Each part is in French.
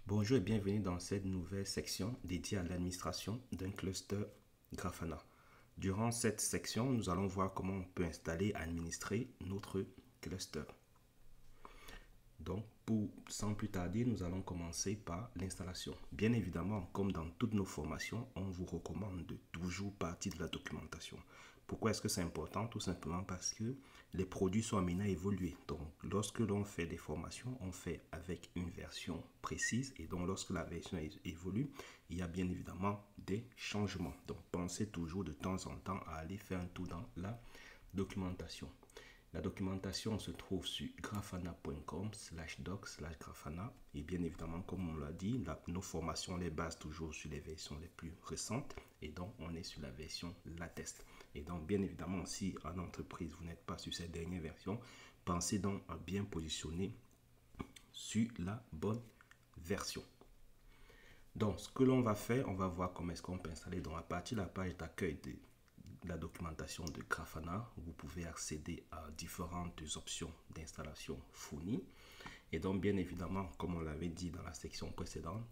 Bonjour et bienvenue dans cette nouvelle section dédiée à l'administration d'un cluster Grafana. Durant cette section, nous allons voir comment on peut installer et administrer notre cluster. Donc, sans plus tarder, nous allons commencer par l'installation. Bien évidemment, comme dans toutes nos formations, on vous recommande de toujours partir de la documentation. Pourquoi est-ce que c'est important? Tout simplement parce que les produits sont amenés à évoluer. Donc, lorsque l'on fait des formations, on fait avec une version précise. Et donc, lorsque la version évolue, il y a bien évidemment des changements. Donc, pensez toujours de temps en temps à aller faire un tour dans la documentation. La documentation se trouve sur grafana.com/doc/grafana et bien évidemment, comme on l'a dit, nos formations les basent toujours sur les versions les plus récentes et donc on est sur la version latest. Et donc bien évidemment, si en entreprise vous n'êtes pas sur cette dernière version, pensez donc à bien positionner sur la bonne version. Donc ce que l'on va faire, on va voir comment est-ce qu'on peut installer. Donc à partir de la page d'accueil de la documentation de Grafana, vous pouvez accéder à différentes options d'installation fournies. Et donc, bien évidemment, comme on l'avait dit dans la section précédente,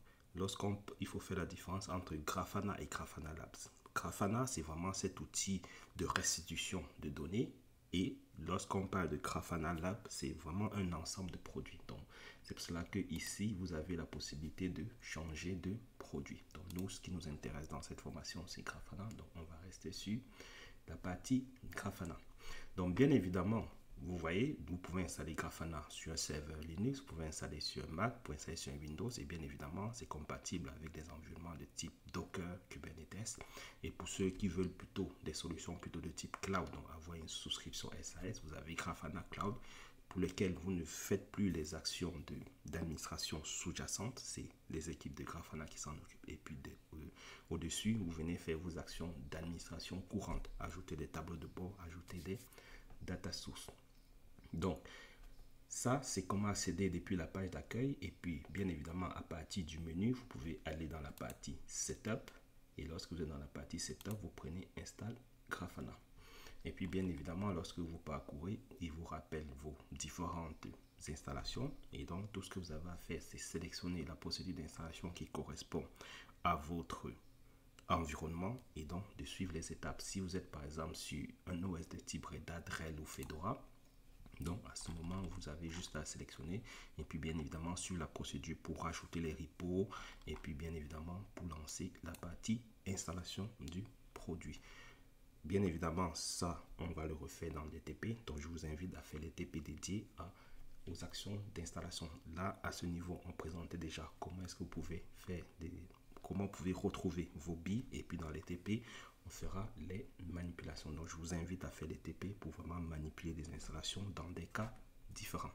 il faut faire la différence entre Grafana et Grafana Labs. Grafana, c'est vraiment cet outil de restitution de données. Et lorsqu'on parle de Grafana Lab, c'est vraiment un ensemble de produits. Donc, c'est pour cela que ici, vous avez la possibilité de changer de produit. Donc, nous, ce qui nous intéresse dans cette formation, c'est Grafana. Donc, on va rester sur la partie Grafana. Donc, bien évidemment, vous voyez, vous pouvez installer Grafana sur un serveur Linux, vous pouvez installer sur un Mac, vous pouvez installer sur un Windows et bien évidemment, c'est compatible avec des environnements de type Docker, Kubernetes. Et pour ceux qui veulent plutôt des solutions plutôt de type cloud, donc avoir une souscription SAS, vous avez Grafana Cloud pour lequel vous ne faites plus les actions d'administration sous-jacentes, c'est les équipes de Grafana qui s'en occupent. Et puis au-dessus, vous venez faire vos actions d'administration courante, ajouter des tableaux de bord, ajouter des data sources. Donc, ça, c'est comment accéder depuis la page d'accueil. Et puis, bien évidemment, à partir du menu, vous pouvez aller dans la partie Setup. Et lorsque vous êtes dans la partie Setup, vous prenez Install Grafana. Et puis, bien évidemment, lorsque vous parcourez, il vous rappelle vos différentes installations. Et donc, tout ce que vous avez à faire, c'est sélectionner la procédure d'installation qui correspond à votre environnement et donc de suivre les étapes. Si vous êtes par exemple sur un OS de type Red Hat, RHEL ou Fedora, donc à ce moment vous avez juste à sélectionner et puis bien évidemment sur la procédure pour rajouter les repos et puis bien évidemment pour lancer la partie installation du produit. Bien évidemment, ça on va le refaire dans les TP, donc je vous invite à faire les TP dédiés aux actions d'installation. Là à ce niveau on présentait déjà comment est-ce que vous pouvez faire comment vous pouvez retrouver vos billes et puis dans les TP on fera les manipulations. Donc je vous invite à faire les TP pour vraiment manipuler des installations dans des cas différents.